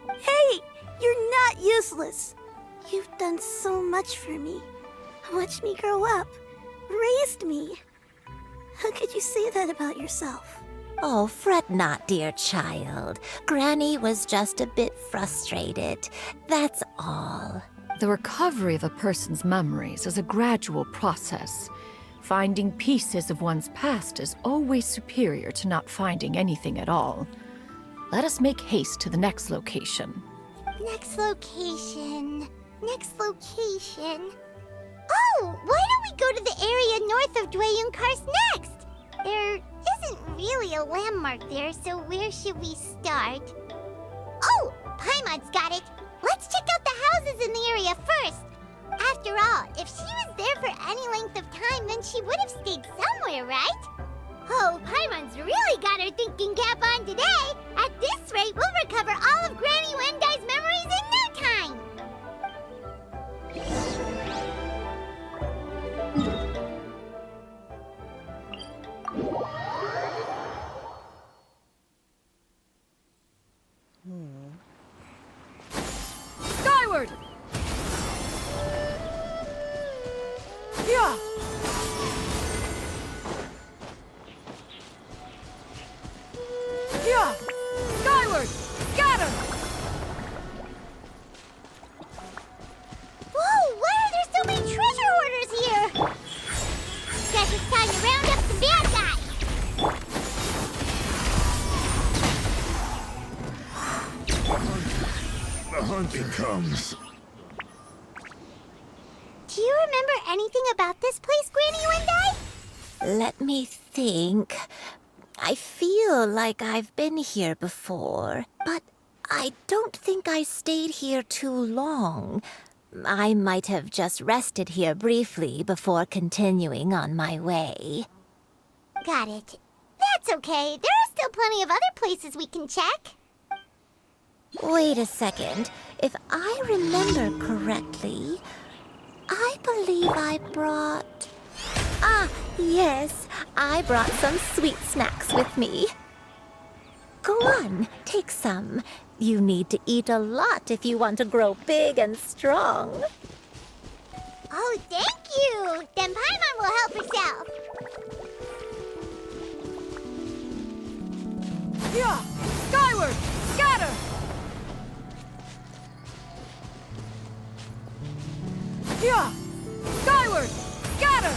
Hey, you're not useless. You've done so much for me. Watched me grow up. Raised me. How could you say that about yourself? Oh, fret not, dear child. Granny was just a bit frustrated. That's all. The recovery of a person's memories is a gradual process. Finding pieces of one's past is always superior to not finding anything at all. Let us make haste to the next location. Next location. Oh, why don't we go to the area north of Dwayun Karst next? There isn't really a landmark there, so where should we start? Oh, Paimon's got it. Let's check out the houses in the area first. After all, if she was there for any length of time, then she would have stayed somewhere, right? Oh, Paimon's really got her thinking cap on today. At this rate, we'll recover all of Granny Wendai's memories in no time. Skyward! Yeah! Yeah! Skyward! Scatter! Whoa, why are there so many treasure hoarders here? Guess it's time to round up some bad guys. The hunting comes. Do you remember anything about this place, Granny Wendai? Let me think. I feel like I've been here before, but I don't think I stayed here too long. I might have just rested here briefly before continuing on my way. Got it. That's okay. There are still plenty of other places we can check. Wait a second. If I remember correctly, I believe I brought... Ah, yes. I brought some sweet snacks with me. Go on, take some. You need to eat a lot if you want to grow big and strong. Oh, thank you. Then Paimon will help herself. Yeah! Skyward! Scatter! Yeah! Skyward! Scatter!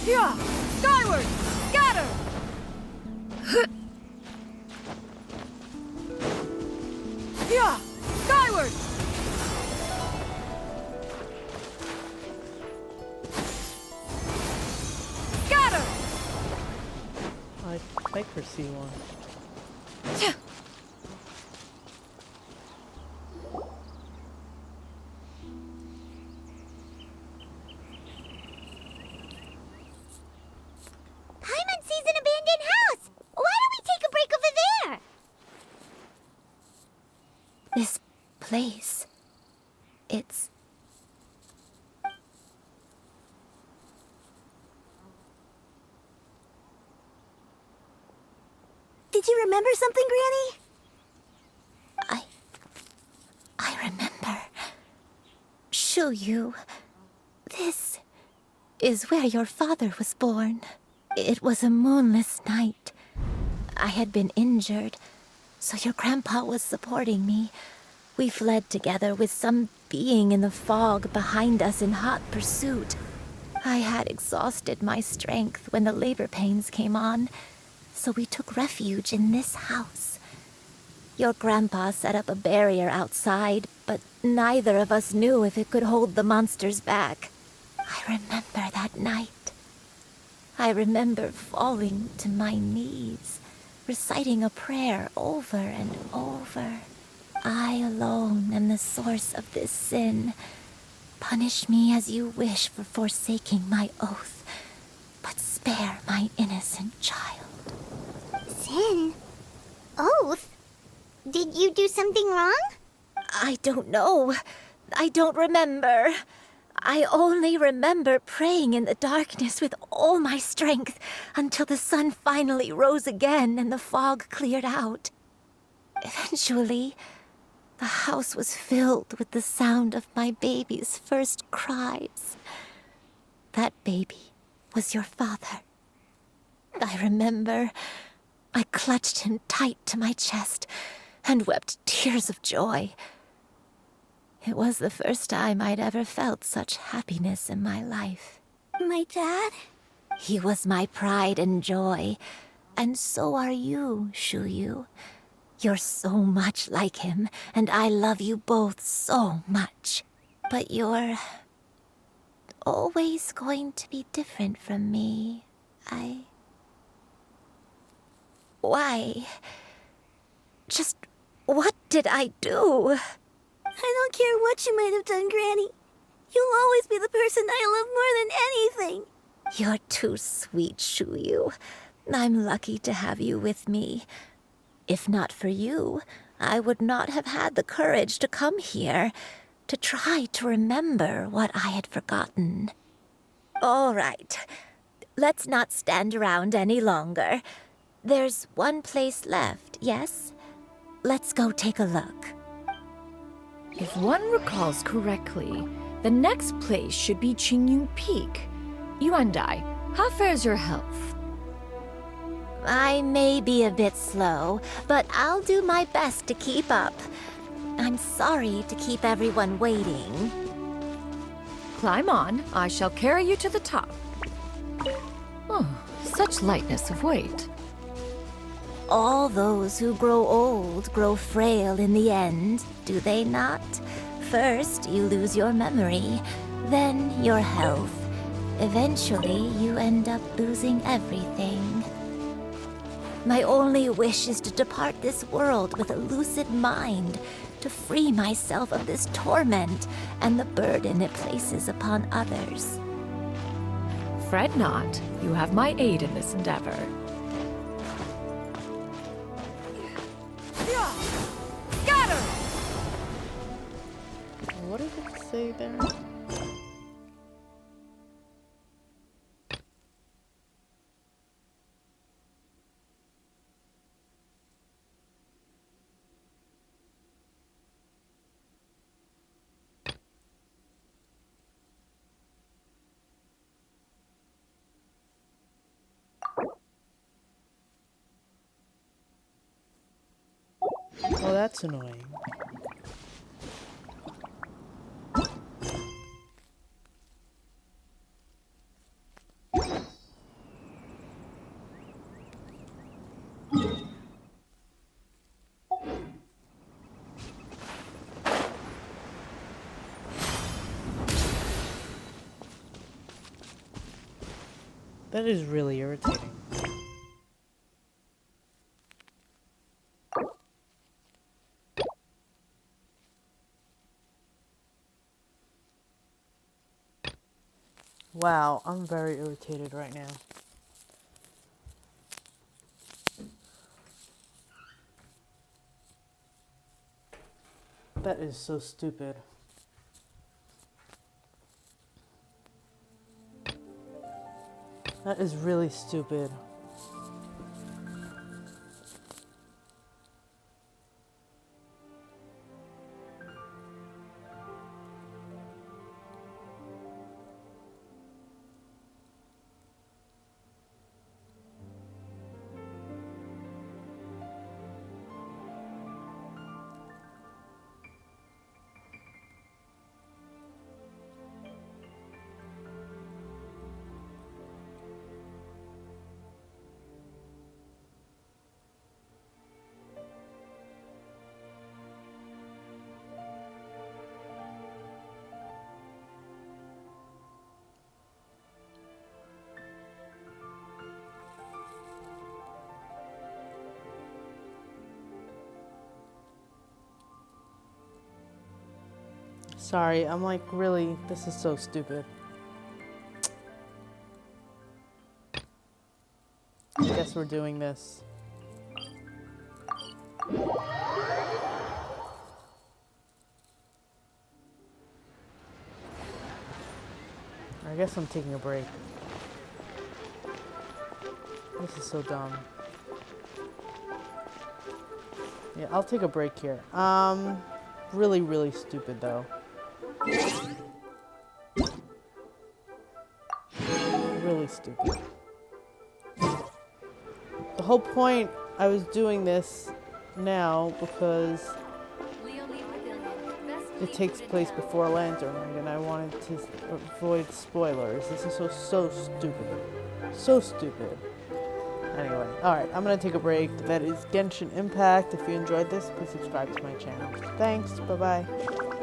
Yeah! Skyward! Scatter! Yeah! Skyward! Scatter! I make her see one. place. It's... Did you remember something, Granny? I remember. Xianyun. This is where your father was born. It was a moonless night. I had been injured, so your grandpa was supporting me. We fled together with some being in the fog behind us in hot pursuit. I had exhausted my strength when the labor pains came on, so we took refuge in this house. Your grandpa set up a barrier outside, but neither of us knew if it could hold the monsters back. I remember that night. I remember falling to my knees, reciting a prayer over and over. I alone am the source of this sin. Punish me as you wish for forsaking my oath, but spare my innocent child. Sin? Oath? Did you do something wrong? I don't know. I don't remember. I only remember praying in the darkness with all my strength until the sun finally rose again and the fog cleared out. Eventually, the house was filled with the sound of my baby's first cries. That baby was your father. I remember I clutched him tight to my chest and wept tears of joy. It was the first time I'd ever felt such happiness in my life. My dad? He was my pride and joy, and so are you, Xianyun. You're so much like him, and I love you both so much. But you're always going to be different from me. Why? Just what did I do? I don't care what you might have done, Granny. You'll always be the person I love more than anything. You're too sweet, Xianyun. I'm lucky to have you with me. If not for you, I would not have had the courage to come here, to try to remember what I had forgotten. All right, let's not stand around any longer. There's one place left, yes? Let's go take a look. If one recalls correctly, the next place should be Xianyun Peak. Yuandai, how fares your health? I may be a bit slow, but I'll do my best to keep up. I'm sorry to keep everyone waiting. Climb on, I shall carry you to the top. Oh, such lightness of weight. All those who grow old grow frail in the end, do they not? First, you lose your memory, then your health. Eventually, you end up losing everything. My only wish is to depart this world with a lucid mind, to free myself of this torment and the burden it places upon others. Fret not, you have my aid in this endeavor. Scatter! What did it say there? Oh, that's annoying. That is really irritating. Wow, I'm very irritated right now. That is so stupid. That is really stupid. Sorry, I'm like, really, this is so stupid. I guess we're doing this. I guess I'm taking a break. This is so dumb. Yeah, I'll take a break here. Really, really stupid though. Really stupid. The whole point I was doing this now because it takes place before Lantern Night and I wanted to avoid spoilers. This is so stupid. So stupid. Anyway, alright, I'm gonna take a break. That is Genshin Impact. If you enjoyed this, please subscribe to my channel. Thanks, bye-bye.